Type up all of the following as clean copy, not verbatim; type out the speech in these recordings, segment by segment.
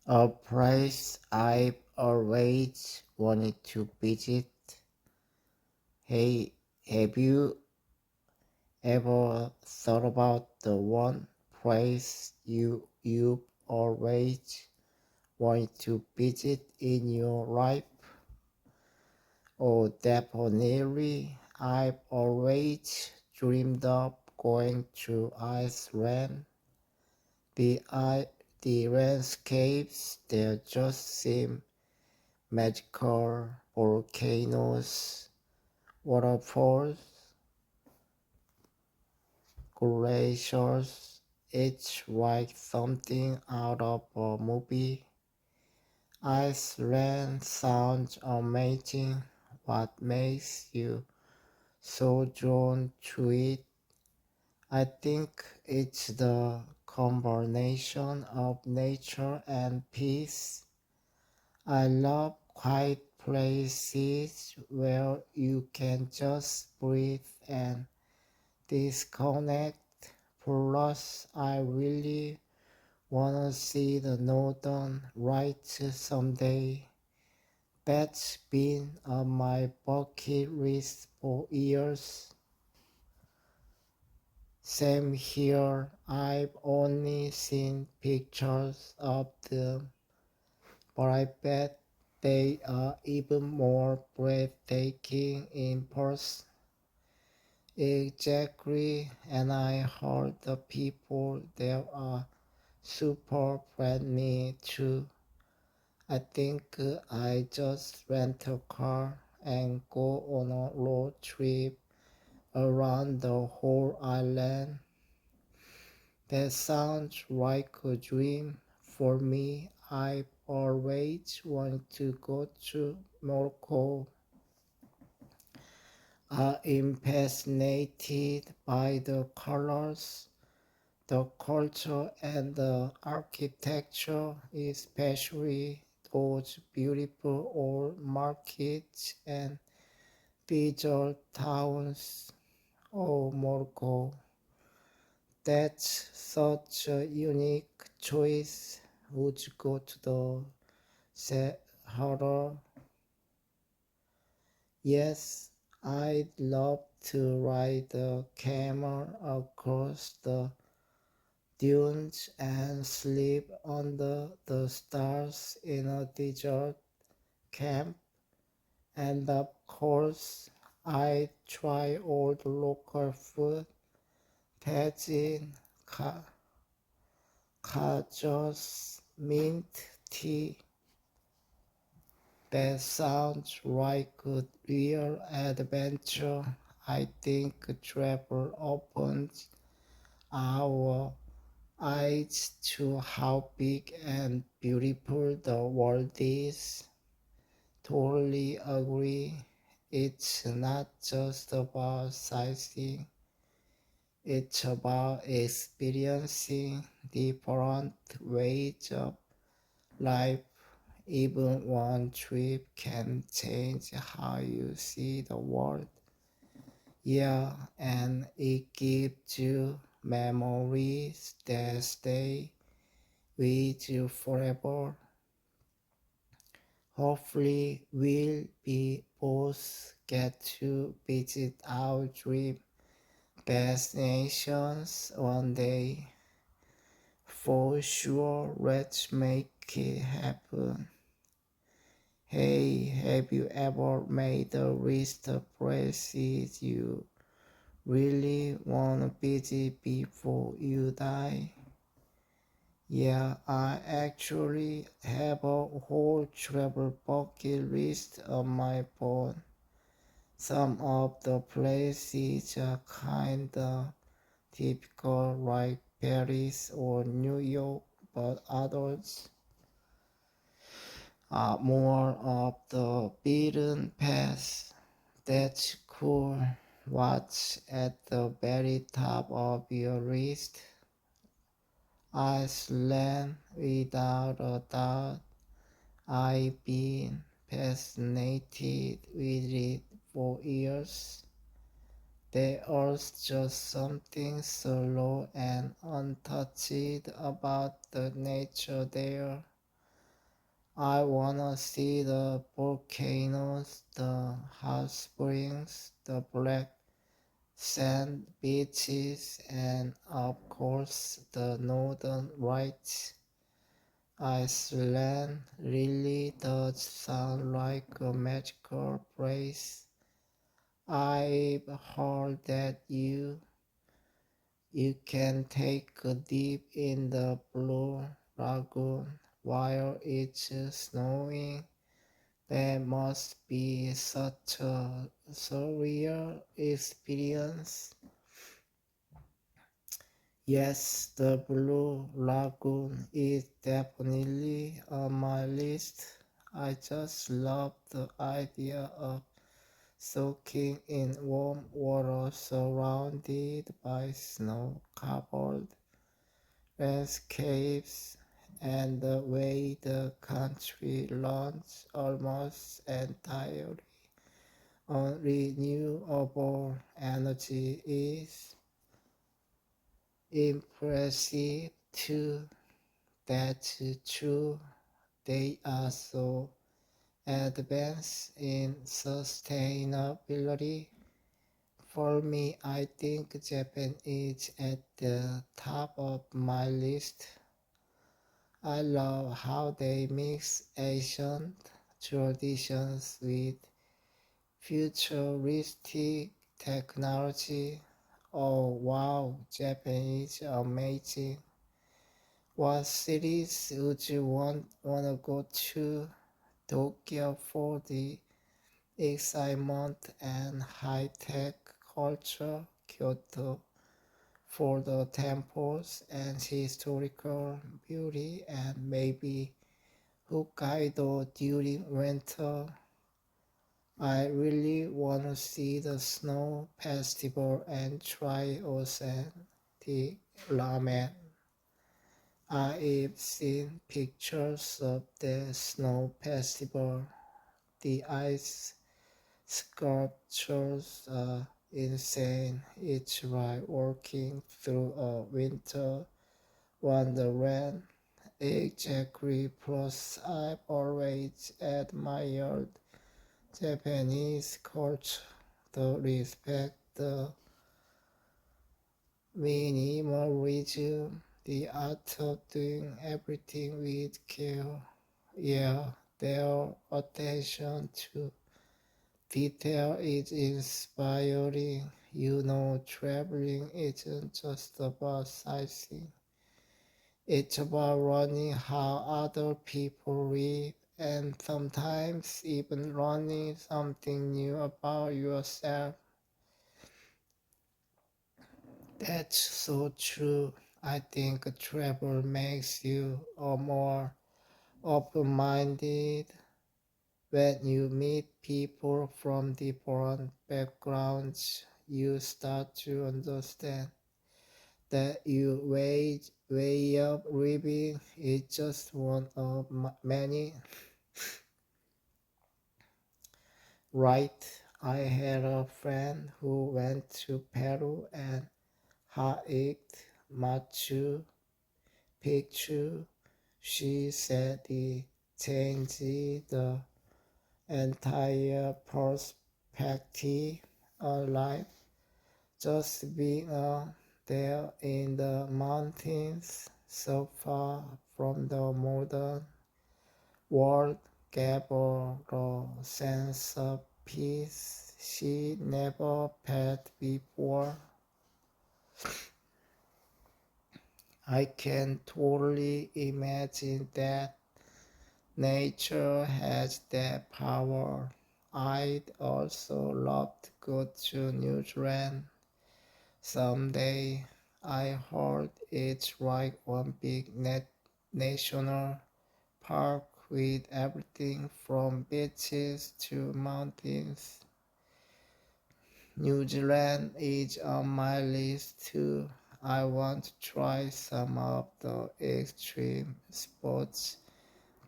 A place I've always wanted to visit. Hey, have you ever thought about the one place you've always wanted to visit in your life? Oh, definitely. I've always dreamed of going to Iceland. The I the landscapes there just seem magical. Volcanoes, waterfalls, glaciers. It's like something out of a movie. Iceland sounds amazing. What makes you so drawn to it? I think it's the combination of nature and peace. I love quiet places where you can just breathe and disconnect. Plus, I really wanna see the northern lights someday. That's been on my bucket list for years. Same here, I've only seen pictures of them, but I bet they are even more breathtaking in person. Exactly, and I heard the people there are super friendly too. I think I just rent a car and go on a road trip around the whole island. That sounds like a dream for me. I've always wanted to go to Morocco. I'm fascinated by the colors, the culture, and the architecture, especially those beautiful old markets and visual towns. Oh, Morocco, that's such a unique choice. Would you go to the Sahara? Yes, I'd love to ride the camel across the dunes and sleep under the stars in a desert camp. And of course, I'd try all the local food, tagine, kajos, mint tea. That sounds like a real adventure. I think travel opens our eyes to how big and beautiful the world is. Totally agree. It's not just about sightseeing, it's about experiencing different ways of life. Even one trip can change how you see the world. Yeah, and it gives you memories that stay with you forever. Hopefully, we'll be both get to visit our dream destinations one day. For sure, let's make it happen. Hey, have you ever made a list of places you really wanna visit before you die? Yeah, I actually have a whole travel bucket list on my phone. Some of the places are kinda typical like Paris or New York, but others are more of the beaten path. That's cool. What's at the very top of your list? Iceland, without a doubt. I've been fascinated with it for years. There's just something so raw and untouched about the nature there. I wanna see the volcanoes, the hot springs, the black sand beaches, and of course the northern lights. Iceland really does sound like a magical place. I've heard that you can take a dip in the Blue Lagoon while it's snowing. That must be such a surreal experience. Yes, the Blue Lagoon is definitely on my list. I just love the idea of soaking in warm water surrounded by snow-covered landscapes and the way the country runs almost entirely on renewable energy is impressive too. That's true. They are so advanced in sustainability. For me, I think Japan is at the top of my list. I love how they mix ancient traditions with futuristic technology. Oh wow, Japan is amazing. What cities would you wanna go to? Tokyo for the excitement and high-tech culture, Kyoto for the temples and historical beauty, and maybe Hokkaido during winter. I really want to see the snow festival and try authentic ramen. I've seen pictures of the snow festival. The ice sculptures are insane. It's like walking through a winter wonderland. Exactly, plus I've always admired Japanese culture, the respect, the minimalism, the art of doing everything with care. Yeah, their attention to detail is inspiring. Traveling isn't just about sightseeing. It's about learning how other people live and sometimes even learning something new about yourself. That's so true. I think travel makes you a more open-minded when you meet people from different backgrounds. You start to understand that your way of living is just one of many. Right? I had a friend who went to Peru and hiked Machu Picchu. She said it changed the entire perspective of life. Just being there in the mountains, so far from the modern world, gave her a sense of peace she never felt before. I can totally imagine that nature has that power. I'd also love to go to New Zealand someday. I heard it's like one big national park with everything from beaches to mountains. New Zealand is on my list too. I want to try some of the extreme sports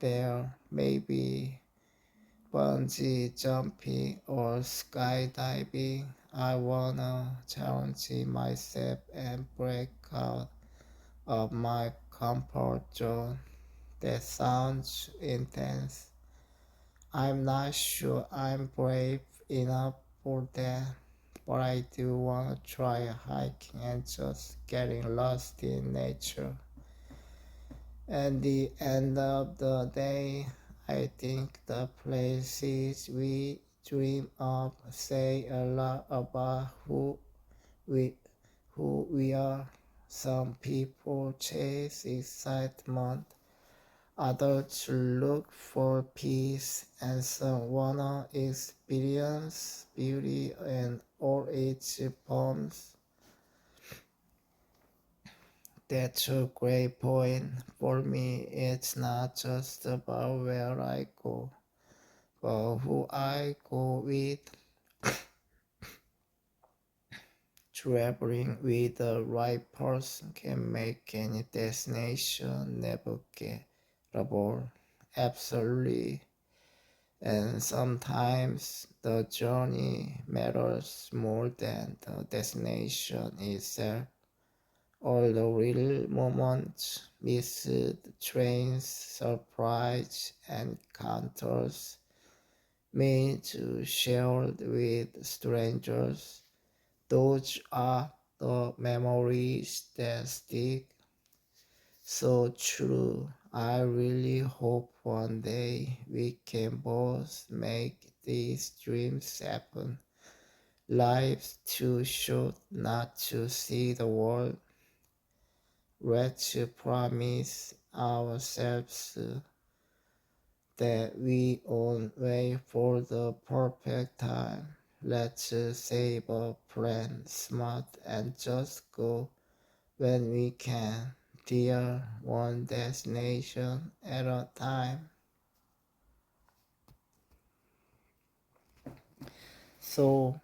there, maybe bungee jumping or skydiving. I wanna challenge myself and break out of my comfort zone. That sounds intense. I'm not sure I'm brave enough for that, but I do want to try hiking and just getting lost in nature. At the end of the day, I think the places we dream of say a lot about we who we are. Some people chase excitement, others look for peace, and some wanna experience beauty in all its forms. That's a great point. For me, it's not just about where I go, but who I go with. Traveling with the right person can make any destination navigable. Absolutely. And sometimes the journey matters more than the destination itself. All the real moments, missed trains, surprise, encounters made to share with strangers. Those are the memories that stick. So true. I really hope one day we can both make these dreams happen. Life's too short not to see the world. Let's promise ourselves that we won't wait for the perfect time. Let's save a plan smart and just go when we can, dear, one destination at a time. So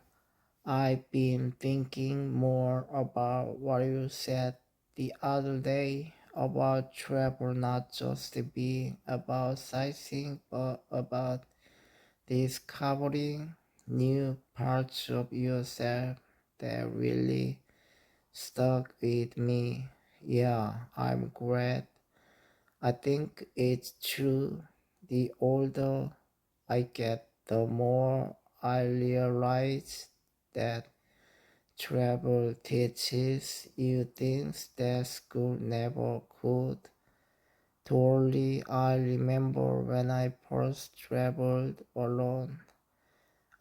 I've been thinking more about what you said the other day about travel not just being about sightseeing but about discovering new parts of yourself that really stuck with me. Yeah, I'm glad. I think it's true. The older I get, the more I realize that travel teaches you things that school never could. Totally, I remember when I first traveled alone.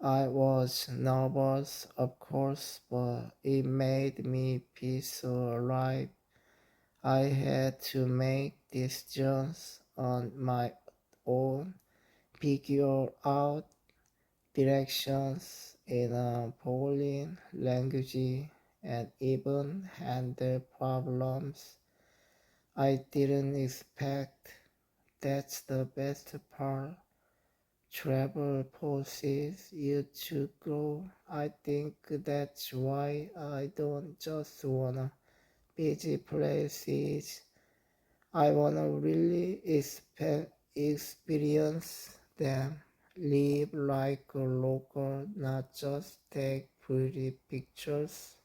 I was nervous, of course, but it made me feel so alive. I had to make decisions on my own, figure out directions in a foreign language, and even handle problems I didn't expect. That's the best part. Travel forces you to grow. I think that's why I don't just wanna visit places. I wanna really experience them. Live like a local, not just take pretty pictures.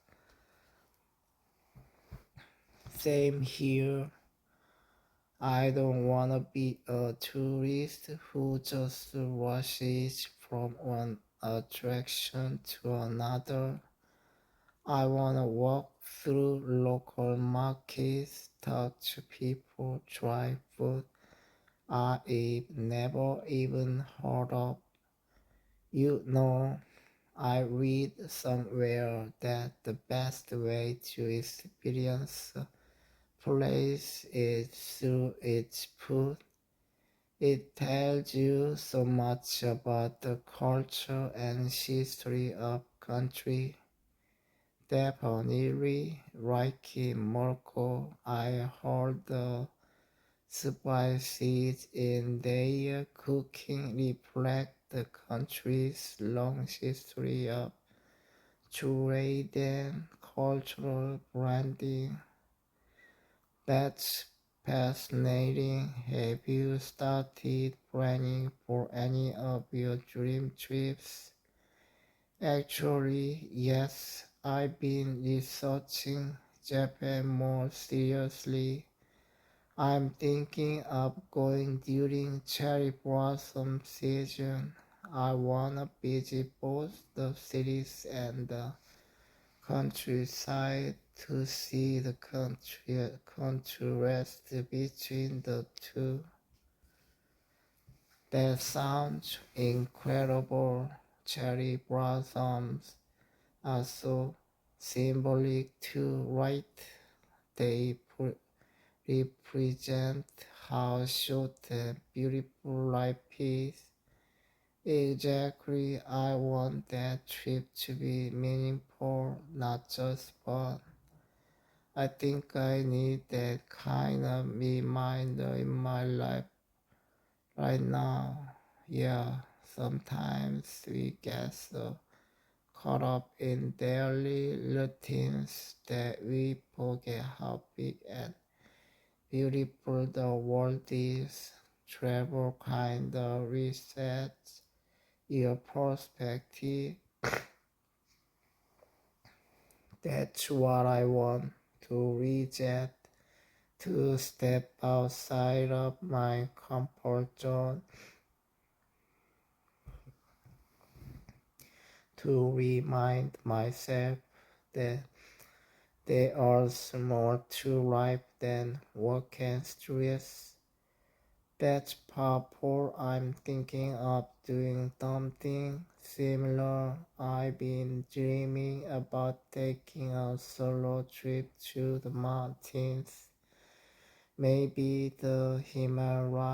Same here. I don't wanna be a tourist who just rushes from one attraction to another. I wanna walk through local markets, talk to people, try food I've never even heard of. You know, I read somewhere that the best way to experience a place is through its food. It tells you so much about the culture and history of country. Definitely, Reiki Morocco, I heard the spices in their cooking reflect the country's long history of trade and cultural branding. That's fascinating. Have you started planning for any of your dream trips? Actually, yes, I've been researching Japan more seriously. I'm thinking of going during cherry blossom season. I wanna visit both the cities and the countryside to see the contrast between the two. That sounds incredible. Cherry blossoms are so symbolic too, right? They represent how short and beautiful life is. Exactly, I want that trip to be meaningful, not just fun. I think I need that kind of reminder in my life right now. Yeah, sometimes we get so caught up in daily routines that we forget how big and beautiful the world is. Travel kind of resets your perspective. That's what I want to reset, to step outside of my comfort zone, to remind myself that there are more to life than work and stress. That's powerful. I'm thinking of doing something similar. I've been dreaming about taking a solo trip to the mountains, maybe the Himalayas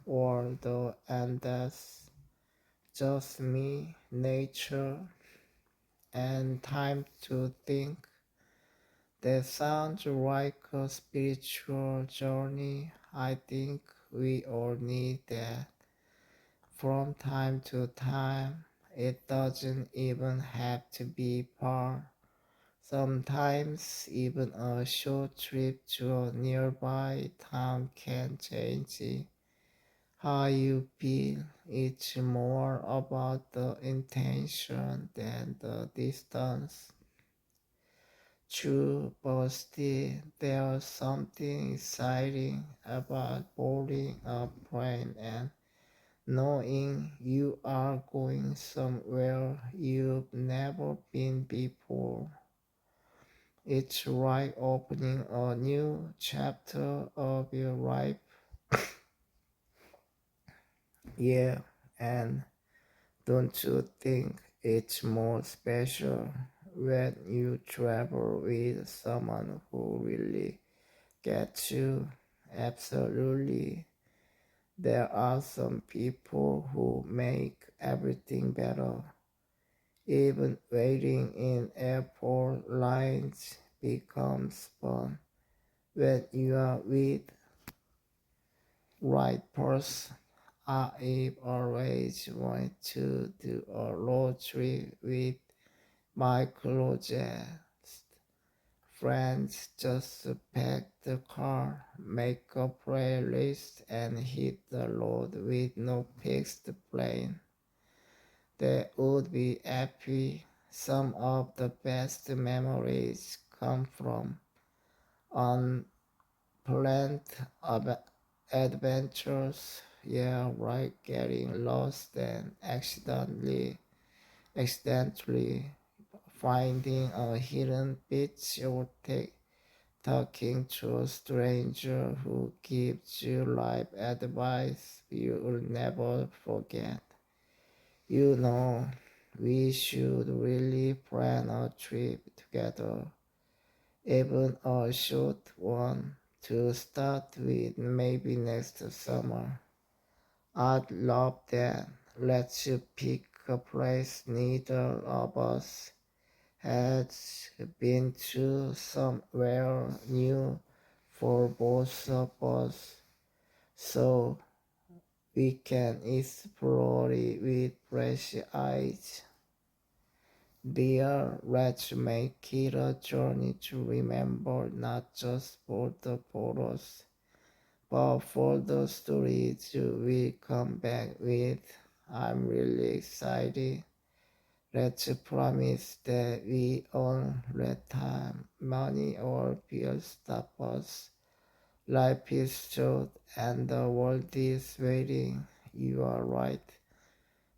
or the Andes. Just me, nature, and time to think. That sounds like a spiritual journey. I think we all need that from time to time. It doesn't even have to be far. Sometimes even a short trip to a nearby town can change how you feel. It's more about the intention than the distance. True, but still, there's something exciting about boarding a plane and knowing you are going somewhere you've never been before. It's like opening a new chapter of your life. Yeah, and don't you think it's more special when you travel with someone who really gets you? Absolutely. There are some people who make everything better. Even waiting in airport lines becomes fun when you are with right person. I've always wanted to do a road trip with my closest friends, just to pack the car, make a playlist, and hit the road with no fixed plan. That would be epic. Some of the best memories come from unplanned adventures. Yeah, right, getting lost and accidentally finding a hidden beach or talking to a stranger who gives you life advice you will never forget. You know, we should really plan a trip together, even a short one, to start with maybe next summer. I'd love that. Let's pick a place neither of us has been to, somewhere new for both of us, so we can explore it with fresh eyes. Dear, let's make it a journey to remember, not just for the photos, but for the stories we come back with. I'm really excited. Let's promise that we won't let time, money, or bills stop us. Life is short and the world is waiting. You are right.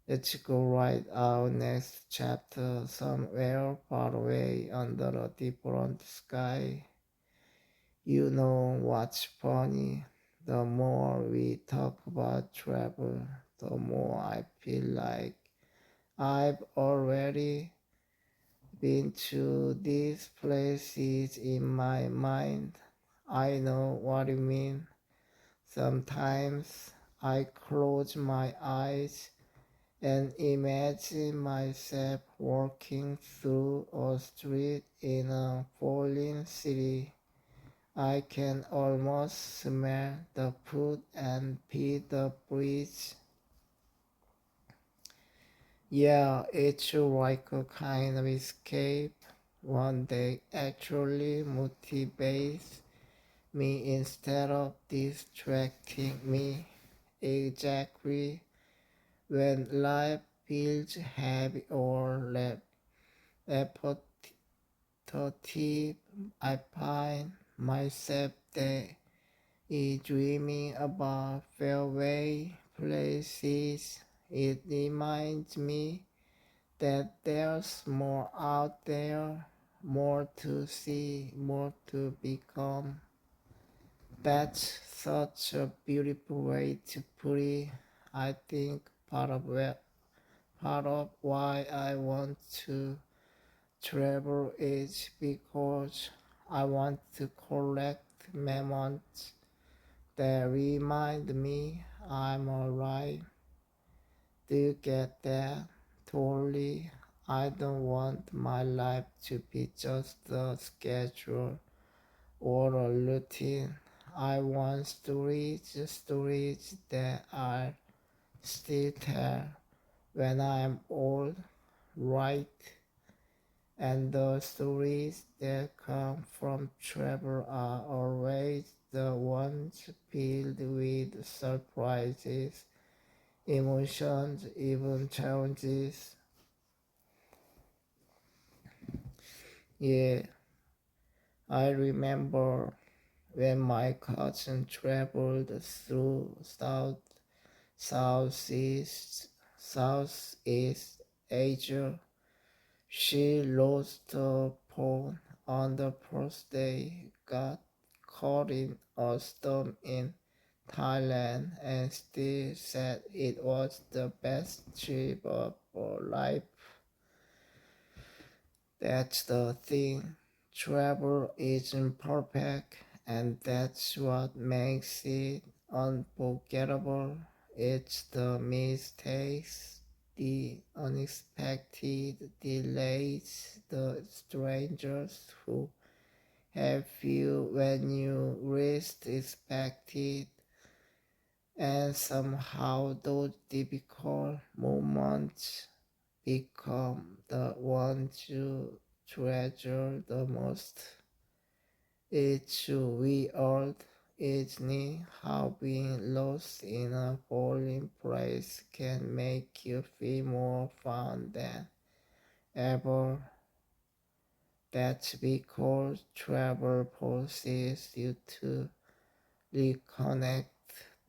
Let's go write our next chapter somewhere far away under a different sky. You know what's funny? The more we talk about travel, the more I feel like I've already been to these places in my mind. I know what you mean. Sometimes I close my eyes and imagine myself walking through a street in a falling city. I can almost smell the food and feel the breeze. Yeah, it's like a kind of escape. One day actually motivates me instead of distracting me. Exactly when life feels heavy or repetitive, I find myself there dreaming about faraway places. It reminds me that there's more out there, more to see, more to become. That's such a beautiful way to put it. I think part of why I want to travel is because I want to collect memories that remind me I'm alright. Do you get that? Totally. I don't want my life to be just a schedule or a routine. I want stories that I still tell when I'm old, right? And the stories that come from travel are always the ones filled with surprises, emotions, even challenges. Yeah, I remember when my cousin traveled through Southeast, Southeast Asia. She lost her phone on the first day, got caught in a storm in Thailand, and still said it was the best trip of her life. That's the thing. Travel isn't perfect, and that's what makes it unforgettable. It's the mistakes, the unexpected delays, the strangers who help you when you least expect it, and somehow those difficult moments become the ones you treasure the most. It's weird, isn't it, how being lost in a foreign place can make you feel more fun than ever. That's because travel forces you to reconnect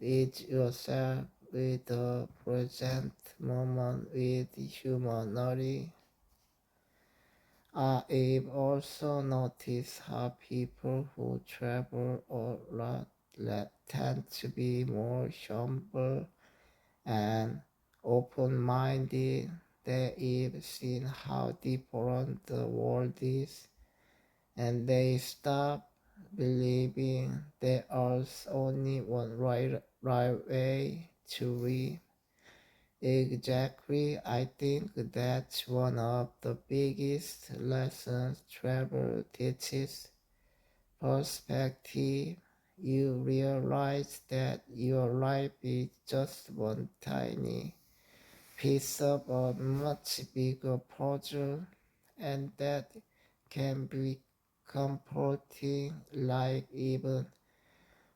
with yourself, with the present moment, with humanity. I've also noticed how people who travel a lot tend to be more humble and open-minded. They've seen how different the world is, and they stop believing there's only one right way to live. Exactly, I think that's one of the biggest lessons travel teaches. Perspective. You realize that your life is just one tiny piece of a much bigger puzzle, and that can be comforting. Like even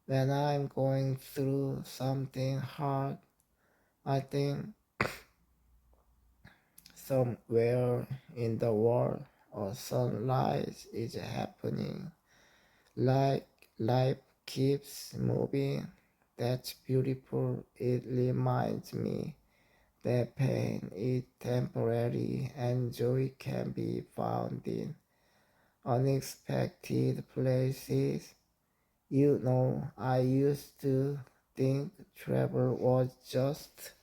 when I'm going through something hard, I think somewhere in the world a sunrise is happening, like life keeps moving. That's beautiful. It reminds me that pain is temporary and joy can be found in unexpected places. I used to think travel was just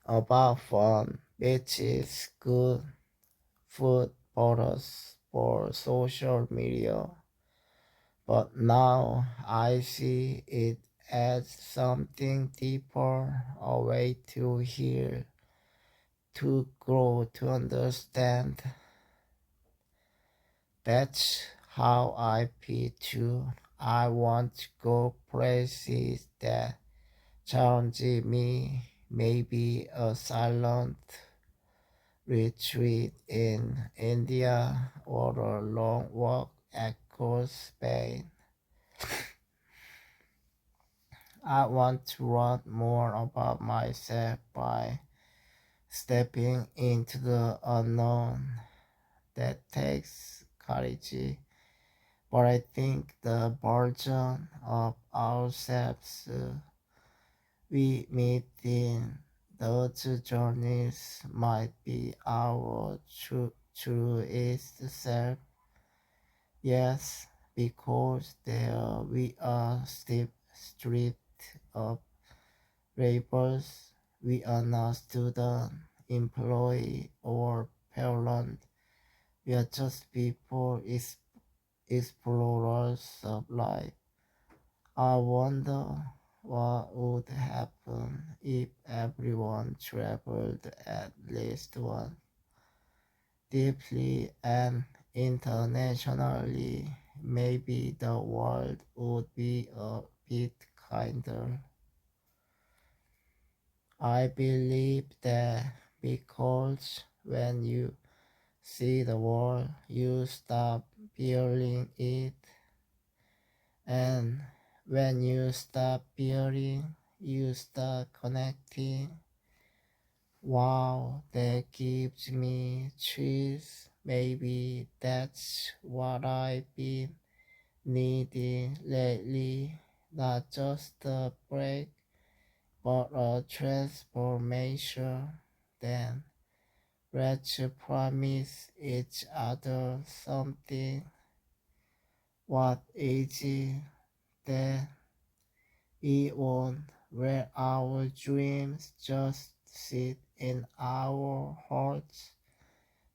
about fun, beaches, good food, photos for social media. But now I see it as something deeper, a way to heal, to grow, to understand. That's how I feel too. I want to go places that challenge me, maybe a silent retreat in India or a long walk across Spain. I want to learn more about myself by stepping into the unknown. That takes courage, but I think the version of ourselves we meet in those journeys might be our truest self. Yes, because there we are stripped of labels. We are not student, employee, or parent. We are just people, explorers of life. I wonder what would happen if everyone traveled at least once, deeply and internationally. Maybe the world would be a bit kinder. I believe that because when you see the world, you stop fearing it, and when you stop fearing, you start connecting. Wow, that gives me chills. Maybe that's what I've been needing lately. Not just a break, but a transformation. Then let's promise each other something. What is it that we want where our dreams just sit in our hearts,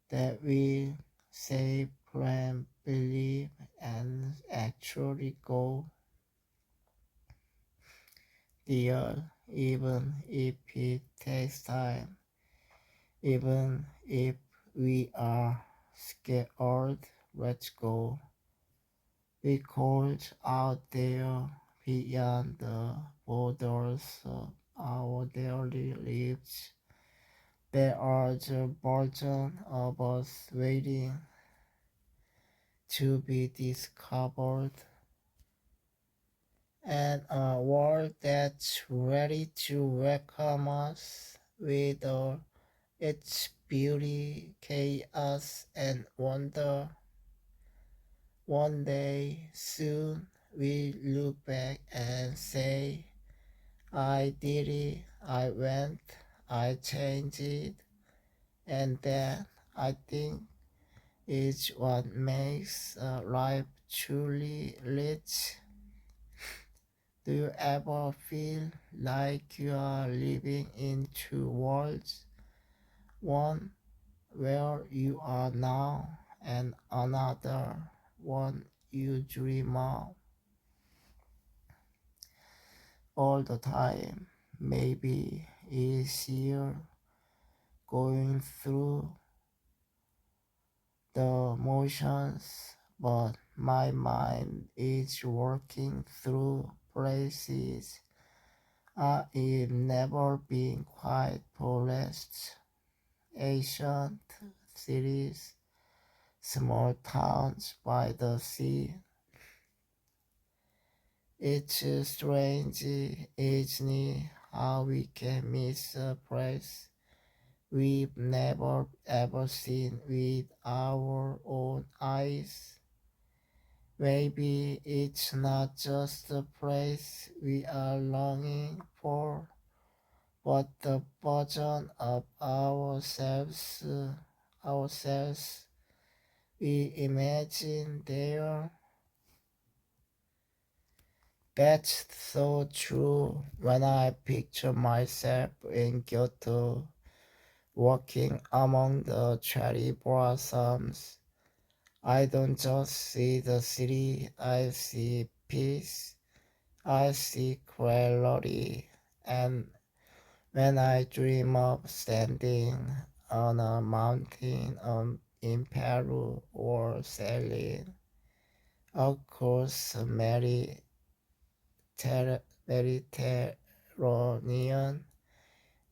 that we say, plan, believe, and actually go there, even if it takes time, even if we are scared. Let's go, because out there beyond the borders of our daily lives, there are the version of us waiting to be discovered, and a world that's ready to welcome us with all its beauty, chaos, and wonder. One day soon we look back and say, I did it, I went, I changed it, and that, I think, is what makes life truly rich. Do you ever feel like you are living in two worlds? One where you are now, and another one you dream of all the time. Maybe it's here going through the motions, but my mind is working through places I've never been quite polished. Ancient cities, small towns by the sea. It's strange, isn't it, how we can miss a place we've never ever seen with our own eyes. Maybe it's not just the place we are longing for, but the version of ourselves we imagine there. That's so true. When I picture myself in Kyoto, walking among the cherry blossoms, I don't just see the city, I see peace, I see clarity, and when I dream of standing on a mountain in Peru or sailing across a Mediterranean,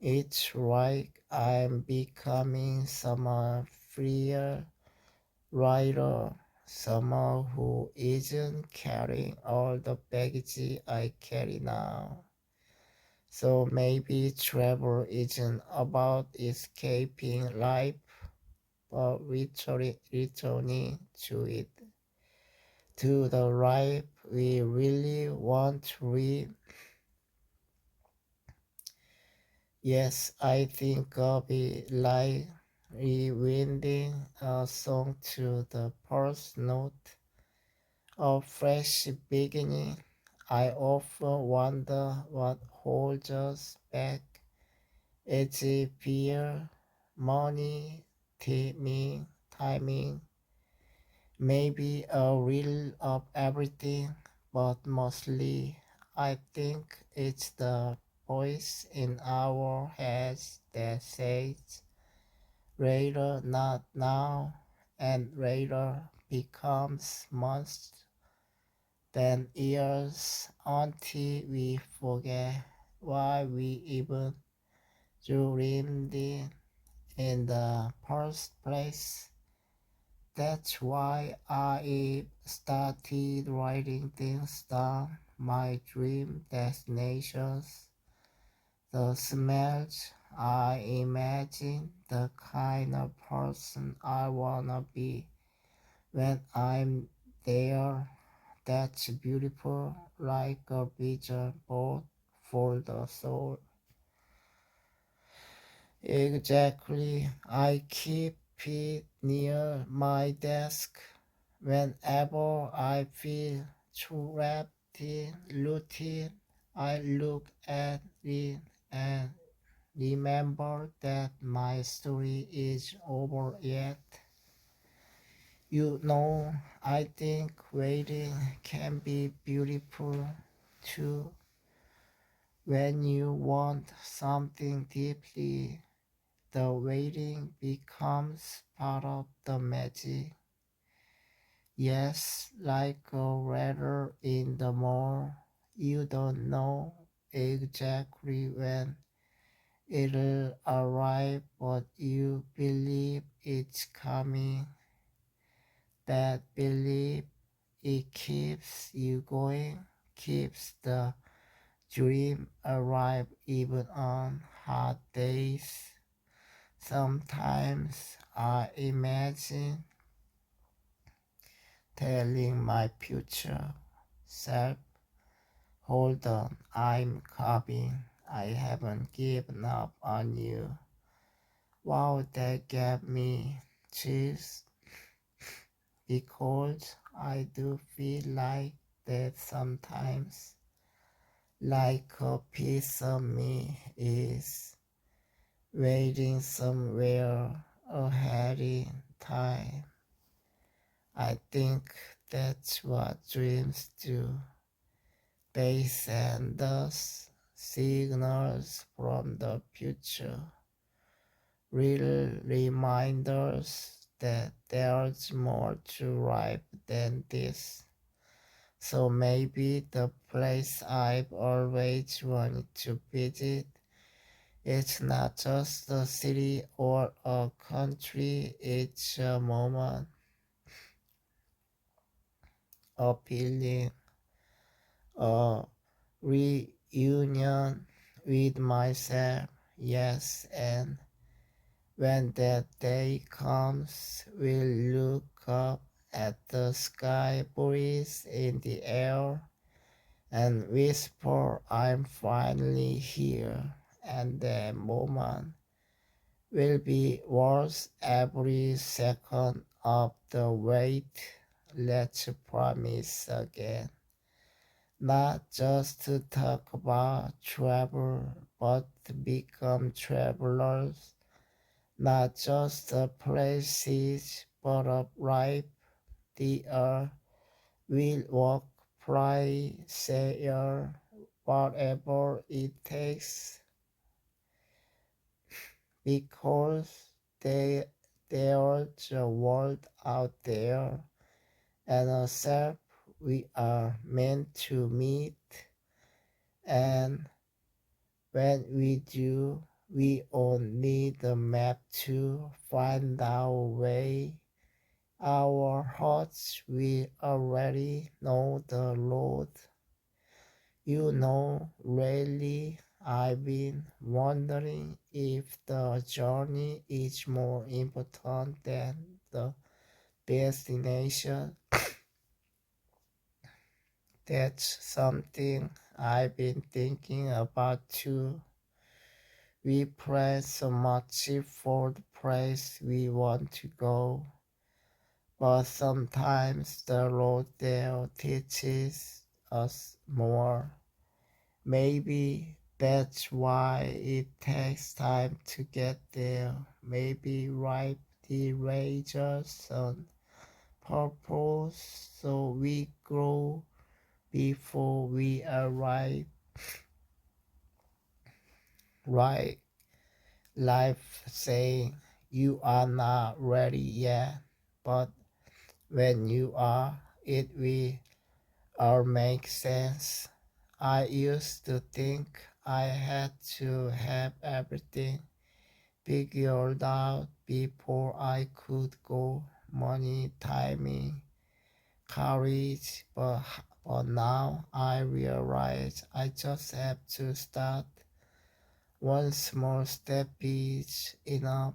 it's like I'm becoming someone freer, lighter, someone who isn't carrying all the baggage I carry now. So maybe travel isn't about escaping life, but returning to it, to the life we really want to live. Yes, I think of it like rewinding a song to the first note of fresh beginning. I often wonder what holds us back. Is it fear, money, timing, maybe a little of everything, but mostly I think it's the voice in our heads that says later, not now, and later becomes months, then years until we forget why we even dreamed in the first place. That's why I started writing things down, my dream destinations, the smells I imagine, the kind of person I wanna be when I'm there. That's beautiful, like a vision board for the soul. Exactly. I keep it near my desk whenever I feel trapped in routine. I look at it and remember that my story is over yet. I think waiting can be beautiful too. When you want something deeply, the waiting becomes part of the magic. Yes, like a letter in the mall, you don't know exactly when it'll arrive, but you believe it's coming. That belief, it keeps you going, keeps the dream alive even on hard days. Sometimes I imagine telling my future self, hold on, I'm coming. I haven't given up on you. Wow, that gave me chills because I do feel like that sometimes, like a piece of me is waiting somewhere ahead in time. I think that's what dreams do. They send us signals from the future, real reminders that there's more to life than this. So maybe the place I've always wanted to visit, it's not just a city or a country, it's a moment, a feeling, a reunion with myself, yes, and When that day comes, we'll look up at the sky breeze in the air and whisper, I'm finally here. And the moment will be worth every second of the wait. Let's promise again. Not just to talk about travel, but to become travelers. Not just the places, but of life, the earth. We'll walk, pray, share, whatever it takes, because they, there's a world out there and a self we are meant to meet. And when we do, we all need a map to find our way. Our hearts, we already know the road. Lately I've been wondering if the journey is more important than the destination. That's something I've been thinking about too. We pray so much for the place we want to go, but sometimes the road there teaches us more. Maybe that's why it takes time to get there. Maybe write the rages on purpose so we grow before we arrive. Right, life saying you are not ready yet, but when you are, it will all make sense. I used to think I had to have everything figured out before I could go. Money, timing, courage, but now I realize I just have to start. One small step is enough.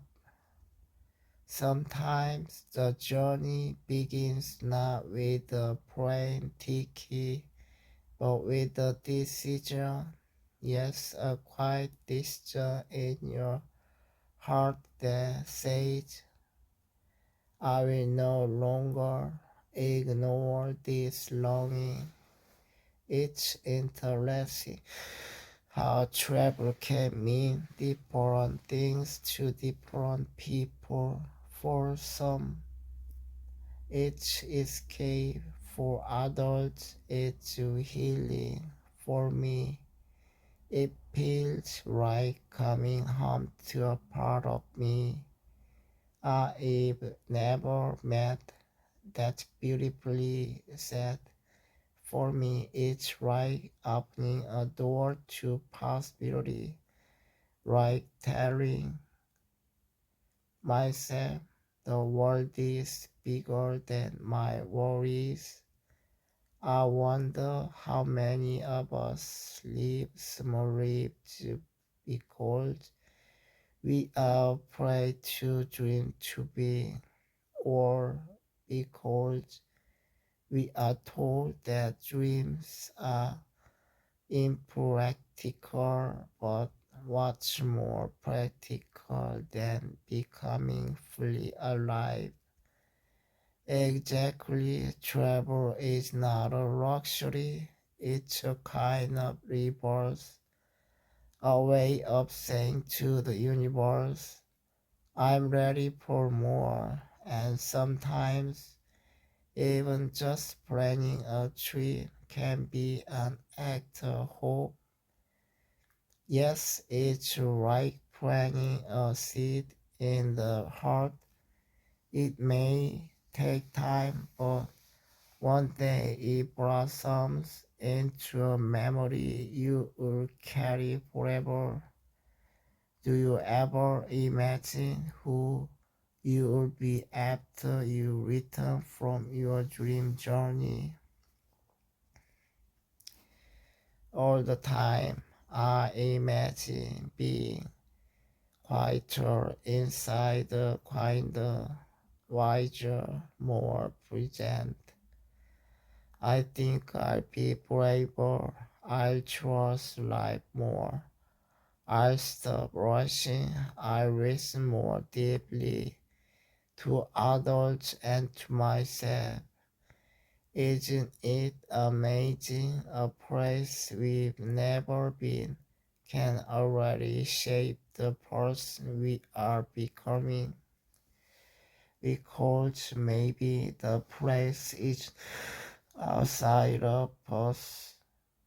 Sometimes the journey begins not with a plane ticket, but with a decision. Yes, a quiet decision in your heart that says, I will no longer ignore this longing. It's interesting how travel can mean different things to different people. For some, it's escape. For others, it's healing. For me, it feels like coming home to a part of me I've never met. That's beautifully said. For me, it's like opening a door to possibility, like telling myself the world is bigger than my worries. I wonder how many of us live small lives because we are afraid to dream too big, or because we are told that dreams are impractical. But what's more practical than becoming fully alive? Exactly, travel is not a luxury, it's a kind of rebirth, a way of saying to the universe, I'm ready for more. And sometimes even just planning a trip can be an act of hope. Yes, it's like planting a seed in the heart. It may take time, but one day it blossoms into a memory you will carry forever. Do you ever imagine who you will be after you return from your dream journey? All the time, I imagine being quieter inside, kinder, wiser, more present. I think I'll be braver. I'll trust life more. I'll stop rushing. I'll listen more deeply to others and to myself. Isn't it amazing? A place we've never been can already shape the person we are becoming. Because maybe the place is outside of us.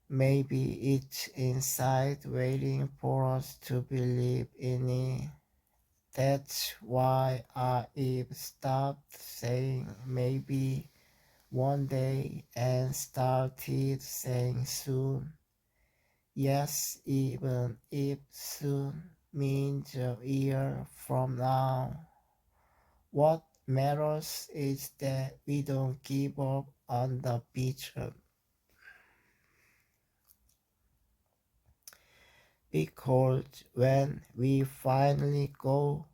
Maybe it's inside waiting for us to believe in it. That's why I've stopped saying maybe one day and started saying soon. Yes, even if soon means a year from now. What matters is that we don't give up on the vision. Because when we finally go,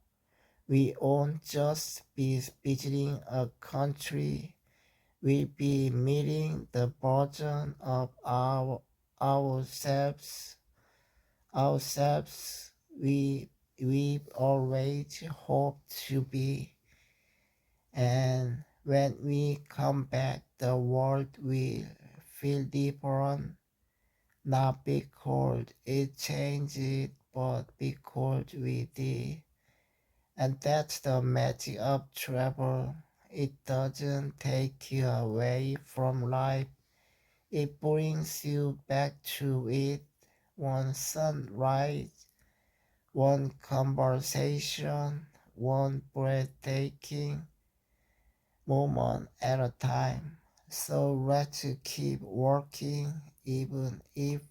we won't just be visiting a country, we'll be meeting the version of ourselves ourselves we've always hoped to be. And when we come back, the world will feel different, not because it changed, but because we did. And that's the magic of travel. It doesn't take you away from life, it brings you back to it. One sunrise, one conversation, one breathtaking moment at a time. So let's keep working even if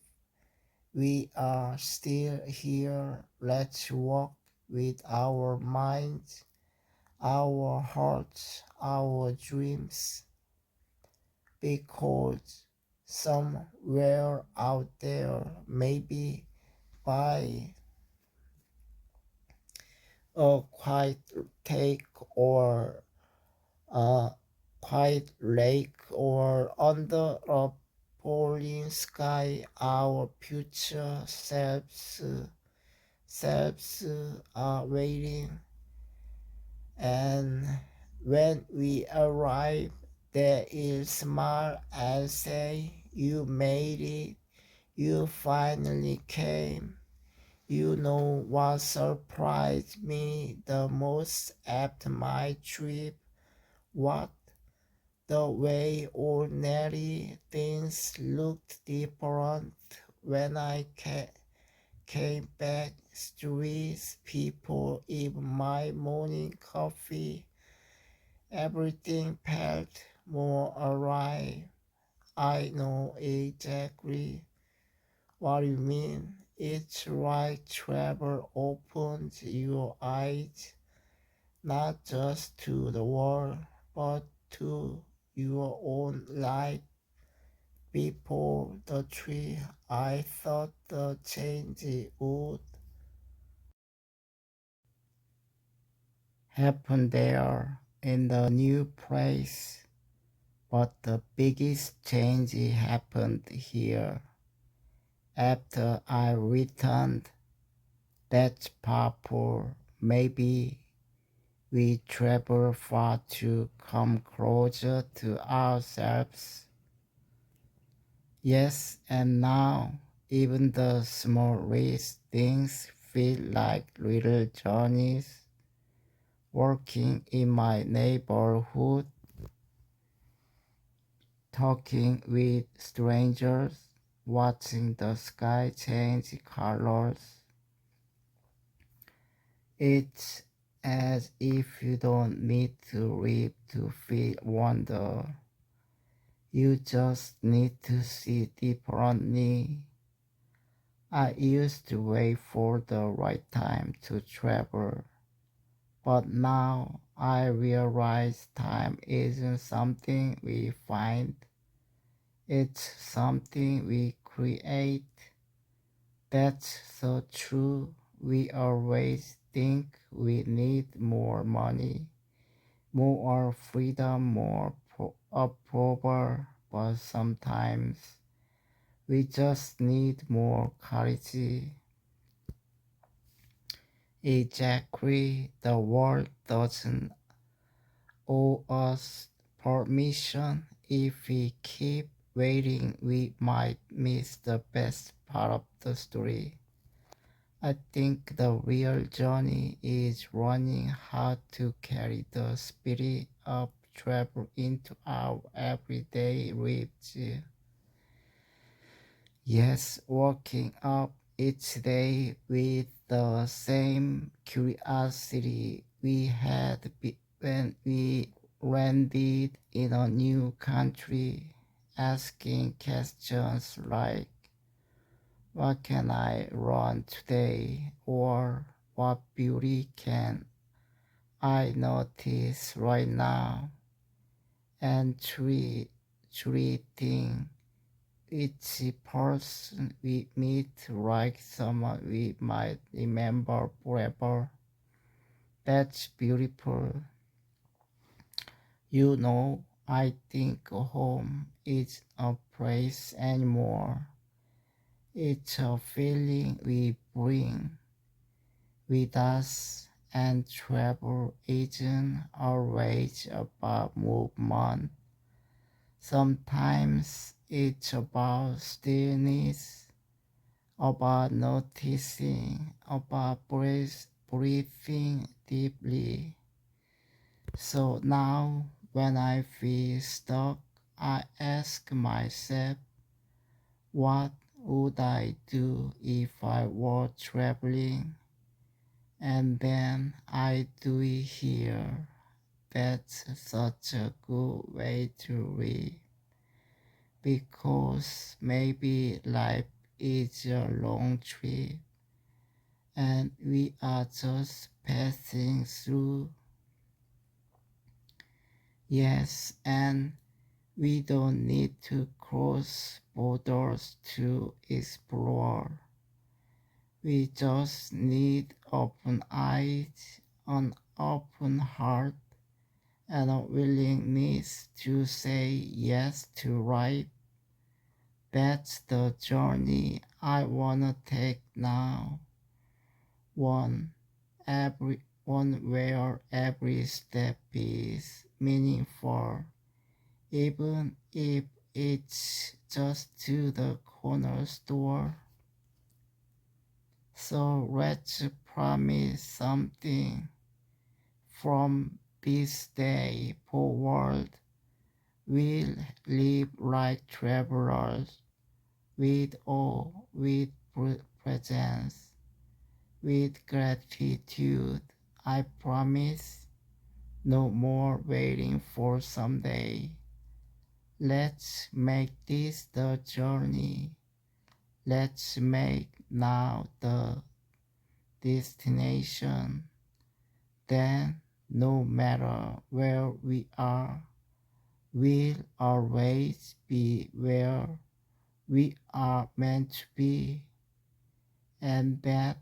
we are still here. Let's walk with our minds, our hearts, our dreams, because somewhere out there, maybe by a quiet take or a quiet lake or under a pouring sky, our future selves are waiting. And when we arrive, they will smile and say, "You made it. You finally came." You know what surprised me the most after my trip? What? The way ordinary things looked different when I came back. Streets, people, even my morning coffee, everything felt more alive. I know exactly what you mean. It's like travel opens your eyes, not just to the world, but to your own life. Before the tree, I thought the change would happen there in the new place, but the biggest change happened here. After I returned, that's powerful. Maybe we travel far to come closer to ourselves. Yes, and now even the smallest things feel like little journeys. Working in my neighborhood, talking with strangers, watching the sky change colors. It's as if you don't need to read to feel wonder. You just need to see differently. I used to wait for the right time to travel, but now I realize time isn't something we find, it's something we create. That's so true. We always think we need more money, more freedom, more approval, but sometimes we just need more courage. Exactly, the world doesn't owe us permission. If we keep waiting, we might miss the best part of the story. I think the real journey is learning how to carry the spirit of travel into our everyday lives. Yes, waking up each day with the same curiosity we had when we landed in a new country, asking questions like, what can I learn today? Or what beauty can I notice right now? And treating each person we meet like someone we might remember forever. That's beautiful. I think home is a place anymore. It's a feeling we bring with us, and travel isn't always about movement. Sometimes it's about stillness, about noticing, about breathing deeply. So now, when I feel stuck, I ask myself, what would I do if I were traveling? And then I do it here. That's such a good way to live. Because maybe life is a long trip and we are just passing through. Yes, and we don't need to cross borders to explore. We just need open eyes, an open heart, and a willingness to say yes to life. That's the journey I wanna take now. One one where every step is meaningful, even if it's just to the corner store. So let's promise something. From this day forward, we'll live like travelers, with awe, with presence, with gratitude. I promise. No more waiting for someday. Let's make this the journey. Let's make now the destination. Then, no matter where we are, we'll always be where we are meant to be. And that,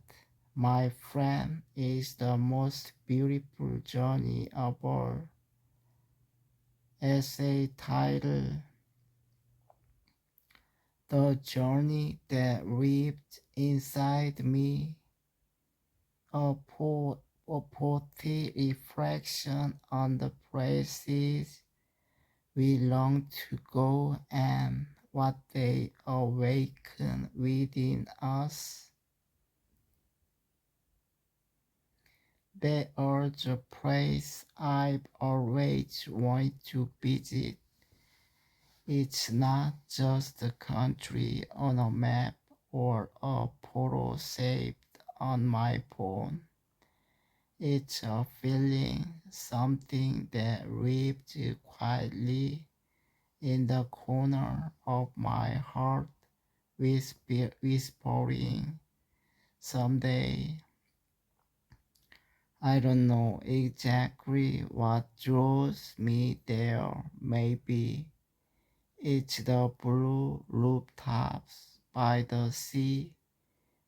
my friend, is the most beautiful journey of all. Essay title: The Journey That Lived Inside Me, a, a poetic reflection on the places we long to go and what they awaken within us. They are the place I've always wanted to visit. It's not just a country on a map or a photo saved on my phone. It's a feeling, something that lives quietly in the corner of my heart, whispering, someday. I don't know exactly what draws me there. Maybe it's the blue rooftops by the sea,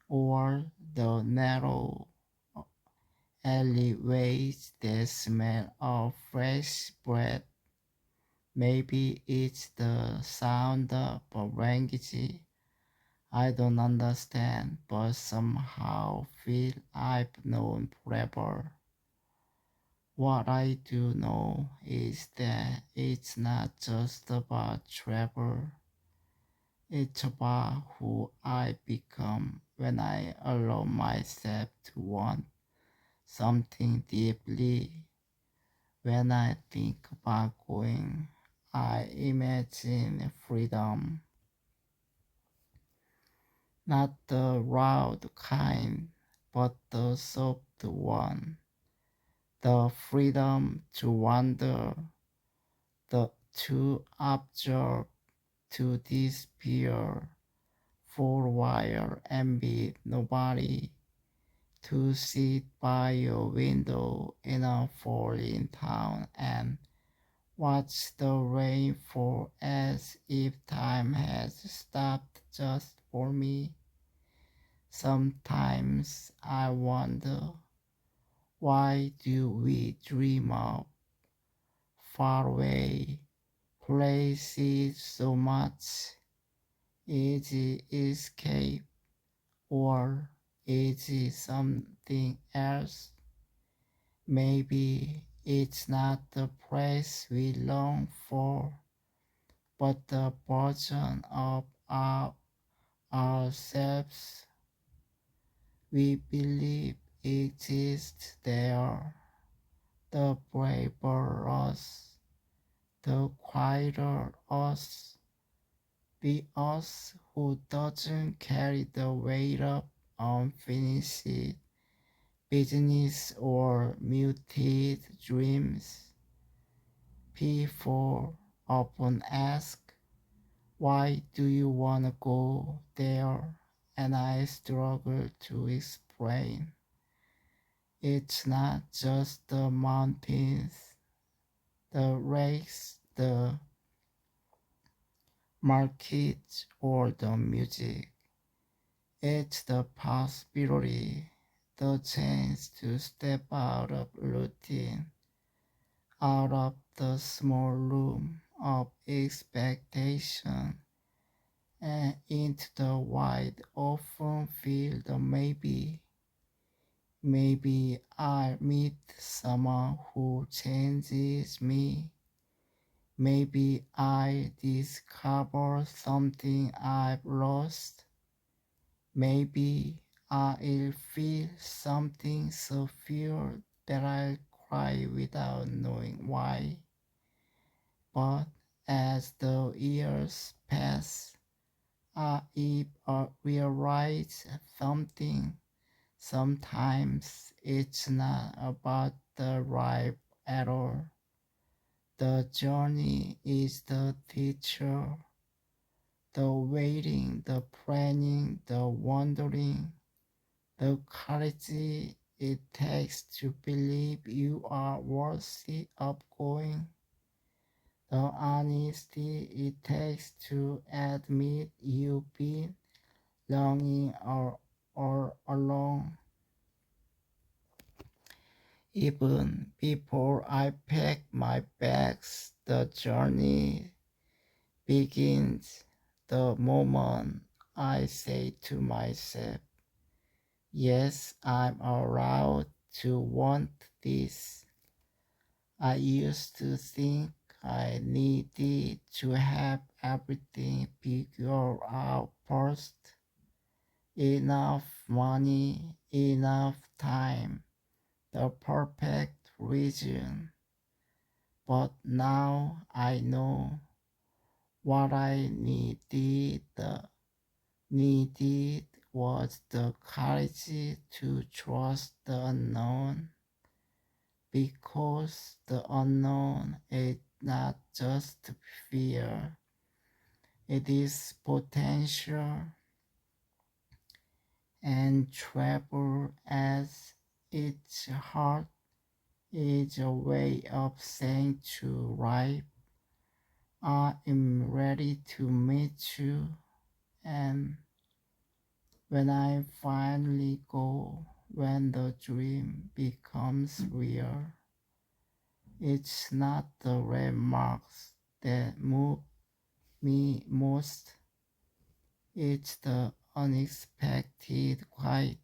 or the narrow alleyways that smell of fresh bread. Maybe it's the sound of a language I don't understand, but somehow feel I've known forever. What I do know is that it's not just about travel, it's about who I become when I allow myself to want something deeply. When I think about going, I imagine freedom, not the loud kind, but the soft one. The freedom to wander, to observe, to disappear for a while and be nobody, to sit by your window in a falling town and watch the rain fall as if time has stopped just for me. Sometimes I wonder, why do we dream of faraway places so much? Is it escape, or is it something else? Maybe it's not the place we long for, but the version of ourselves we believe exists there. The braver us, the quieter us, the us who doesn't carry the weight of unfinished business or muted dreams. People often ask, why do you wanna go there? And I struggle to explain. It's not just the mountains, the lakes, the markets, or the music. It's the possibility, the chance to step out of routine, out of the small room of expectation, and into the wide open field of maybe. Maybe I'll meet someone who changes me. Maybe I discover something I've lost. Maybe I'll feel something so pure that I'll cry without knowing why. But as the years pass, I realize something. Sometimes it's not about the ride at all. The journey is the teacher, the waiting, the planning, the wondering, the courage it takes to believe you are worthy of going, the honesty it takes to admit you've been longing or alone. Even before I pack my bags, the journey begins. The moment I say to myself, yes, I'm allowed to want this. I used to think I needed to have everything figured out first. Enough money, enough time, the perfect reason. But now I know what I needed was the courage to trust the unknown, because the unknown is not just fear, it is potential, and travel as its heart is a way of saying to life, I am ready to meet you. And when I finally go, when the dream becomes real. It's not the remarks that move me most, it's the unexpected quiet,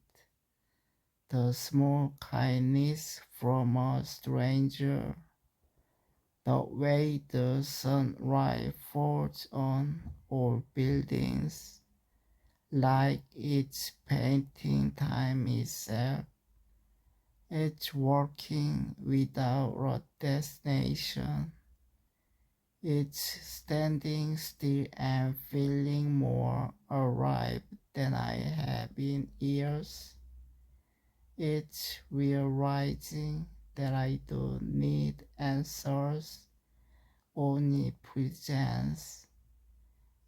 the small kindness from a stranger, the way the sunlight falls on old buildings, like it's painting time itself. It's working without a destination. It's standing still and feeling more alive than I have in years. It's realizing that I don't need answers, only presence.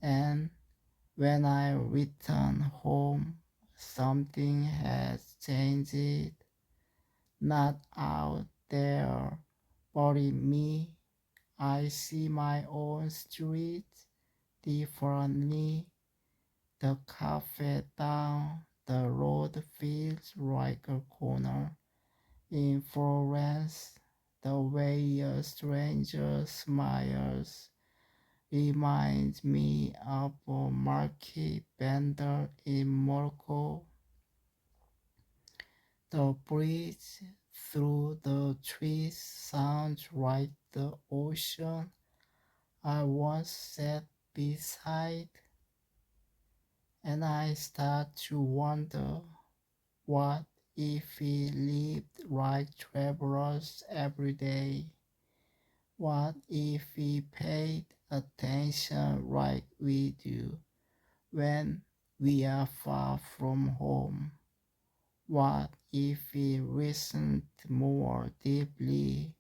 And when I return home, something has changed, not out there, but in me. I see my own street differently. The cafe down the road feels like a corner in Florence. The way a stranger smiles reminds me of a market vendor in Morocco. The breeze through the trees sounds like the ocean I once sat beside, and I start to wonder, what if we lived like travelers every day? What if we paid attention like we do when we are far from home? What if we listened more deeply,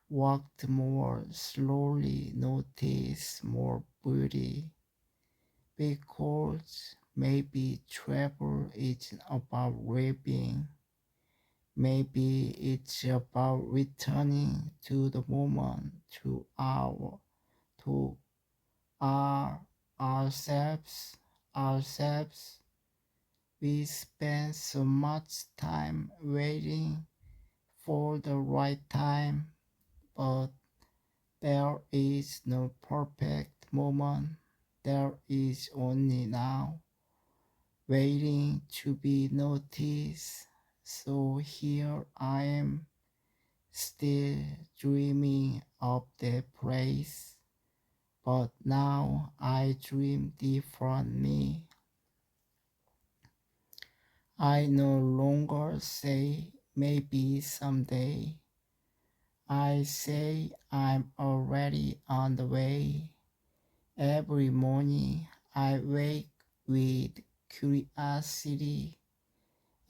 walked more slowly, noticed more beauty? Because maybe travel isn't about living, maybe it's about returning to the moment, to our ourselves. We spend so much time waiting for the right time, but there is no perfect moment. There is only now, waiting to be noticed. So here I am, still dreaming of the place, but now I dream differently. I no longer say maybe someday. I say I'm already on the way. Every morning I wake with curiosity.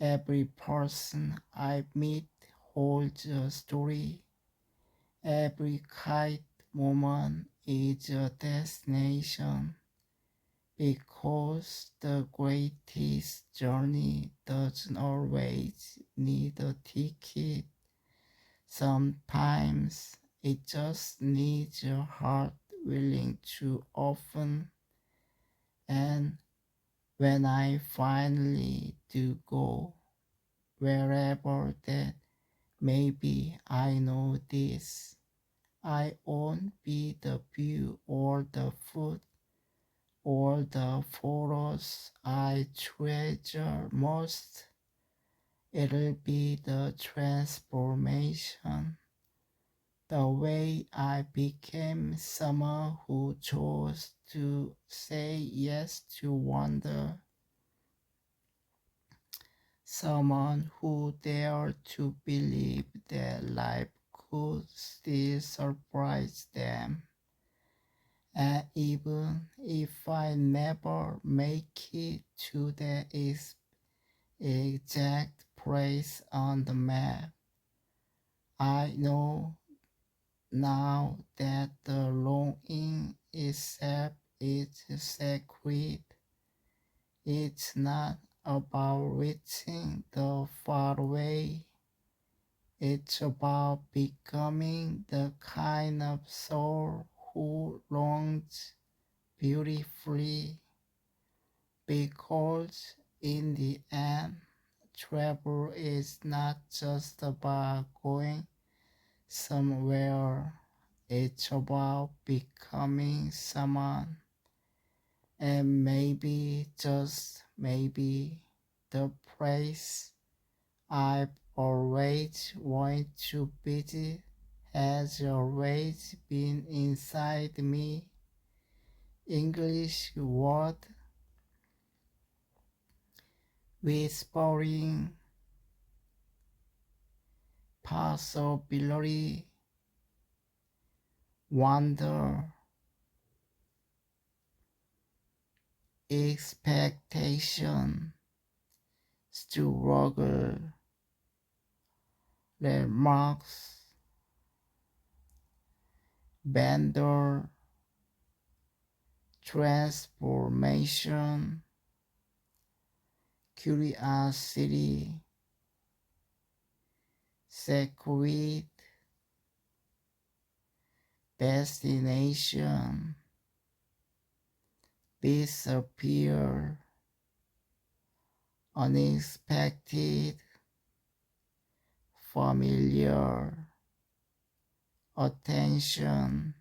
Every person I meet holds a story. Every quiet moment is a destination, because the greatest journey doesn't always need a ticket. Sometimes it just needs a heart willing to open. And when I finally do go, wherever that may be, I know this: I won't be the view or the food or the photos I treasure most. It'll be the transformation, the way I became someone who chose to say yes to wonder, someone who dared to believe that life could still surprise them. And even if I never make it to the exact place on the map, I know now that the longing itself is sacred. It's not about reaching the far away. It's about becoming the kind of soul who longs beautifully, because in the end, travel is not just about going somewhere, it's about becoming someone. And maybe, just maybe, the place I've always wanted to visit has always been inside me. English word whispering possibility, wonder, expectation, struggle, remarks, vendor, transformation, curiosity, secret, destination, disappear, unexpected, familiar, attention,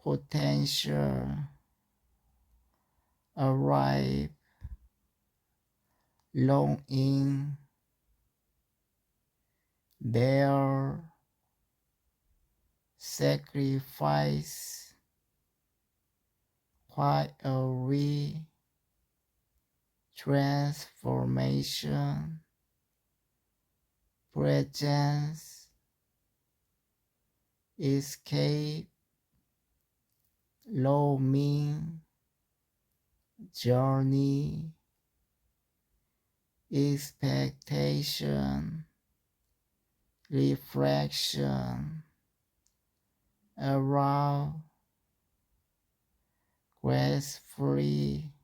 potential, arrive, longing, dare, sacrifice, quietly, transformation, presence, escape, longing, journey, expectation, reflection, around, gracefully,